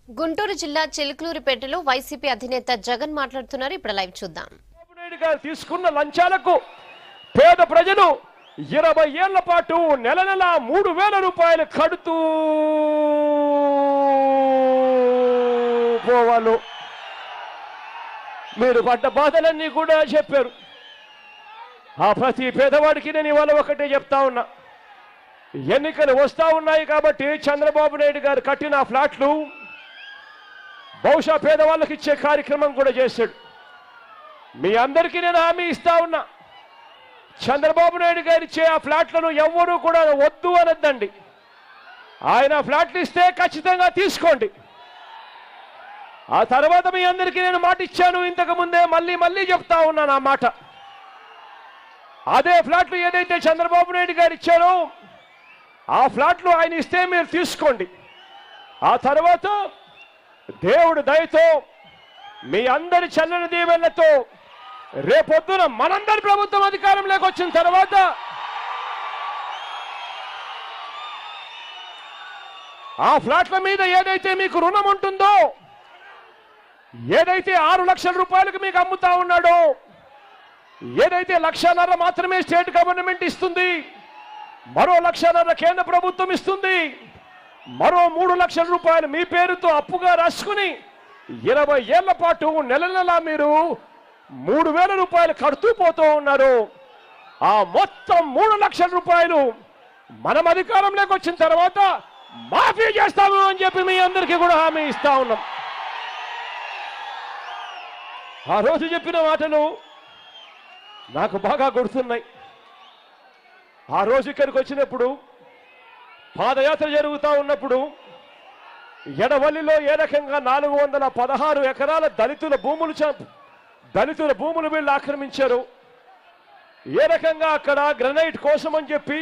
గుంటూరు జిల్లా చిలుకలూరిపేటలో వైసీపీ అధినేత జగన్ మాట్లాడుతున్నారు. ఇప్పుడు లైవ్ చూద్దాం. తీసుకున్న లంచాలకు పేద ప్రజలు 20 ఏళ్ల పాటు నెల నెల 3000 రూపాయలు కడుతూ పోవాలు. మీరు పడ్డ బాధలన్నీ కూడా చెప్పారు. ఆ ప్రతి పేదవాడికి నేను ఇవాళ ఒకటే చెప్తా ఉన్నా, ఎన్నికలు వస్తా ఉన్నాయి కాబట్టి చంద్రబాబు నాయుడు గారు కట్టిన ఫ్లాట్లు బహుశా పేదవాళ్ళకి ఇచ్చే కార్యక్రమం కూడా చేశాడు. మీ అందరికీ నేను హామీ ఇస్తా ఉన్నా, చంద్రబాబు నాయుడు గారు ఇచ్చే ఆ ఫ్లాట్లను ఎవ్వరూ కూడా వద్దు అనొద్దండి. ఆయన ఫ్లాట్లు ఇస్తే ఖచ్చితంగా తీసుకోండి. ఆ తర్వాత మీ అందరికీ నేను మాట ఇచ్చాను, ఇంతకు ముందే మళ్ళీ చెప్తా ఉన్నాను ఆ మాట. అదే ఫ్లాట్లు ఏదైతే చంద్రబాబు నాయుడు గారు ఇచ్చారో ఆ ఫ్లాట్లు ఆయన ఇస్తే మీరు తీసుకోండి. ఆ తర్వాత దేవుడు దయతో మీ అందరి చల్లని దీవెనలతో రేపొద్దున మనందరి ప్రభుత్వం అధికారంలోకి వచ్చిన తర్వాత ఆ ఫ్లాట్ల మీద ఏదైతే మీకు రుణం ఉంటుందో, ఏదైతే 6 లక్షల రూపాయలకు మీకు అమ్ముతా ఉన్నాడో, ఏదైతే 1.5 లక్ష మాత్రమే స్టేట్ గవర్నమెంట్ ఇస్తుంది, మరో 1.5 లక్ష కేంద్ర ప్రభుత్వం ఇస్తుంది, మరో 3 లక్షల రూపాయలు మీ పేరుతో అప్పుగా రాసుకుని 20 ఏళ్ల పాటు నెల నెల మీరు 3000 రూపాయలు కడుతూ పోతూ ఉన్నారు. ఆ మొత్తం 3 లక్షల రూపాయలు మనం అధికారంలోకి వచ్చిన తర్వాత మాఫీ చేస్తాము అని చెప్పి మీ అందరికీ కూడా హామీ ఇస్తా ఉన్నాం. ఆ రోజు చెప్పిన మాటలు నాకు బాగా గుర్తున్నాయి. ఆ రోజు ఇక్కడికి వచ్చినప్పుడు పాదయాత్ర జరుగుతూ ఉన్నప్పుడు ఎడవల్లిలో ఏ రకంగా 416 ఎకరాల దళితుల భూములు వీళ్ళు ఆక్రమించారు, ఏ రకంగా అక్కడ గ్రనైట్ కోసం అని చెప్పి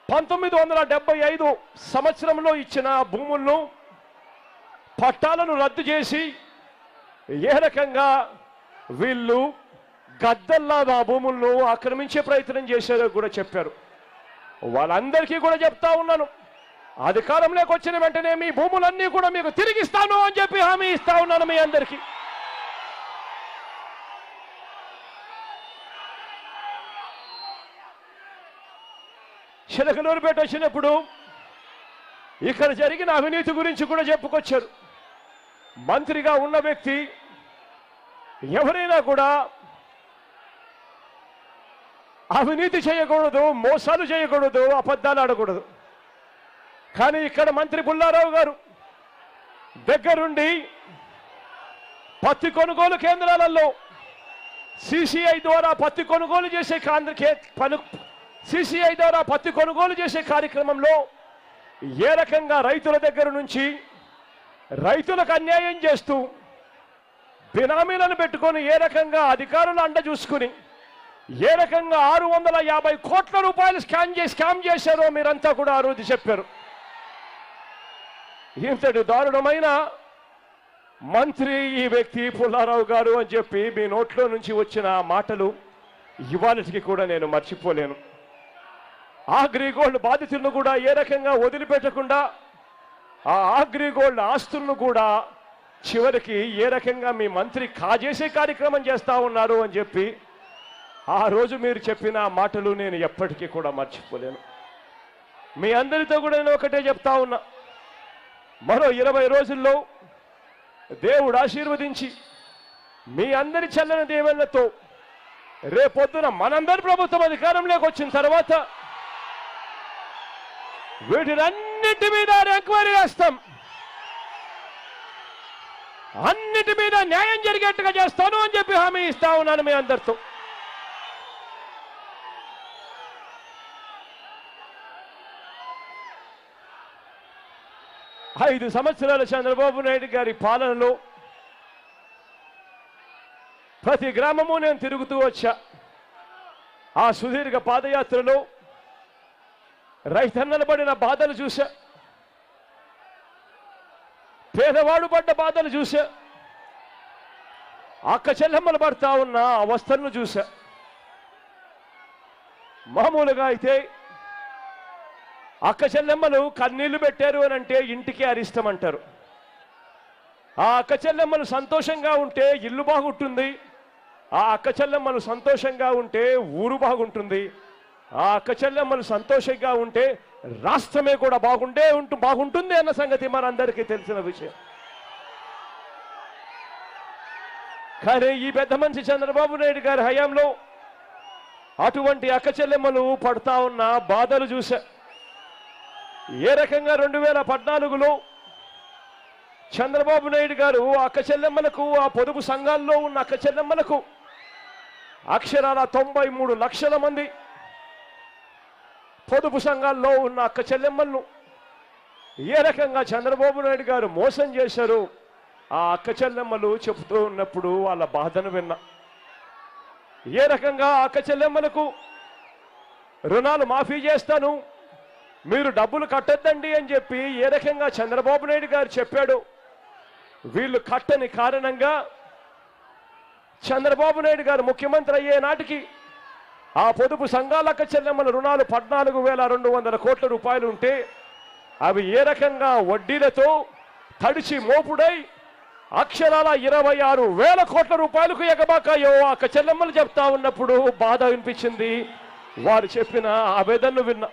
1975 సంవత్సరంలో ఇచ్చిన భూములను పట్టాలను రద్దు చేసి ఏ రకంగా వీళ్ళు గద్దల్లా ఆ భూములను ఆక్రమించే ప్రయత్నం చేశారో కూడా చెప్పారు. వాళ్ళందరికీ కూడా చెప్తా ఉన్నాను, అధికారంలోకి వచ్చిన వెంటనే మీ భూములన్నీ కూడా మీకు తిరిగిస్తాను అని చెప్పి హామీ ఇస్తా ఉన్నాను మీ అందరికీ. చిలకలూరుపేట వచ్చినప్పుడు ఇక్కడ జరిగిన అవినీతి గురించి కూడా చెప్పుకొచ్చారు. మంత్రిగా ఉన్న వ్యక్తి ఎవరైనా కూడా అవినీతి చేయకూడదు, మోసాలు చేయకూడదు, అబద్ధాలు ఆడకూడదు. కానీ ఇక్కడ మంత్రి పుల్లారావు గారు దగ్గరుండి పత్తి కొనుగోలు కేంద్రాలలో సిసిఐ ద్వారా పత్తి కొనుగోలు చేసే కార్యక్రమంలో ఏ రకంగా రైతుల దగ్గర నుంచి రైతులకు అన్యాయం చేస్తూ బినామీలను పెట్టుకొని ఏ రకంగా అధికారులు అండ చూసుకుని ఏ రకంగా 650 కోట్ల రూపాయలు స్కామ్ చేశారో మీరంతా కూడా ఆ రోజు చెప్పారు. ఇంతటి దారుణమైన మంత్రి ఈ వ్యక్తి పుల్లారావు గారు అని చెప్పి మీ నోట్లో నుంచి వచ్చిన మాటలు ఇవాళకి కూడా నేను మర్చిపోలేను. అగ్రిగోల్డ్ బాధితులను కూడా ఏ రకంగా వదిలిపెట్టకుండా ఆ అగ్రిగోల్డ్ ఆస్తులను కూడా చివరికి ఏ రకంగా మీ మంత్రి కాజేసే కార్యక్రమం చేస్తా ఉన్నారు అని చెప్పి ఆ రోజు మీరు చెప్పిన మాటలు నేను ఎప్పటికీ కూడా మర్చిపోలేను. మీ అందరితో కూడా నేను ఒకటే చెప్తా ఉన్నా, మరో 20 రోజుల్లో దేవుడు ఆశీర్వదించి మీ అందరి చల్లని దీవెనలతో రేపొద్దున మనందరి ప్రభుత్వం అధికారంలోకి వచ్చిన తర్వాత వీటినన్నిటి మీద ఎంక్వైరీ చేస్తాం, అన్నిటి మీద న్యాయం జరిగేట్టుగా చేస్తాను అని చెప్పి హామీ ఇస్తా ఉన్నాను మీ అందరితో. ఐదు సంవత్సరాల చంద్రబాబు నాయుడు గారి పాలనలో ప్రతి గ్రామము నేను తిరుగుతూ వచ్చా. ఆ సుదీర్ఘ పాదయాత్రలో రైతన్నలు పడిన బాధలు చూశా, పేదవాడు పడ్డ బాధలు చూశా, అక్క చెల్లెమ్మలు పడతా ఉన్న అవస్థలను చూశా. మామూలుగా అయితే అక్క చెల్లెమ్మలు కన్నీళ్లు పెట్టారు అని అంటే ఇంటికి అరిష్టం అంటారు. ఆ అక్క చెల్లెమ్మలు సంతోషంగా ఉంటే ఇల్లు బాగుంటుంది, ఆ అక్క చెల్లెమ్మలు సంతోషంగా ఉంటే ఊరు బాగుంటుంది, ఆ అక్క చెల్లెమ్మలు సంతోషంగా ఉంటే రాష్ట్రమే కూడా బాగుంటుంది అన్న సంగతి మనందరికీ తెలిసిన విషయం. కానీ ఈ పెద్ద మనిషి చంద్రబాబు నాయుడు గారి హయాంలో అటువంటి అక్క చెల్లెమ్మలు పడతా ఉన్న బాధలు చూశా. ఏ రకంగా 2014లో చంద్రబాబు నాయుడు గారు అక్క చెల్లెమ్మలకు, ఆ పొదుపు సంఘాల్లో ఉన్న అక్క చెల్లెమ్మలకు అక్షరాల 93 లక్షల మంది పొదుపు సంఘాల్లో ఉన్న అక్క చెల్లెమ్మలను ఏ రకంగా చంద్రబాబు నాయుడు గారు మోసం చేశారు ఆ అక్క చెల్లెమ్మలు చెబుతూ ఉన్నప్పుడు వాళ్ళ బాధను విన్నా. ఏ రకంగా అక్క చెల్లెమ్మలకు రుణాలు మాఫీ చేస్తాను, మీరు డబ్బులు కట్టొద్దండి అని చెప్పి ఏ రకంగా చంద్రబాబు నాయుడు గారు చెప్పాడు. వీళ్ళు కట్టని కారణంగా చంద్రబాబు నాయుడు గారు ముఖ్యమంత్రి అయ్యే నాటికి ఆ పొదుపు సంఘాల అక్క చెల్లెమ్మల రుణాలు 14,200 కోట్ల రూపాయలు ఉంటే అవి ఏ రకంగా వడ్డీలతో తడిచి మోపుడై అక్షరాల 26,000 కోట్ల రూపాయలకు ఎగబాకాయో అక్క చెల్లెమ్మలు చెప్తా ఉన్నప్పుడు బాధ వినిపించింది. వారు చెప్పిన ఆవేదనను విన్నా.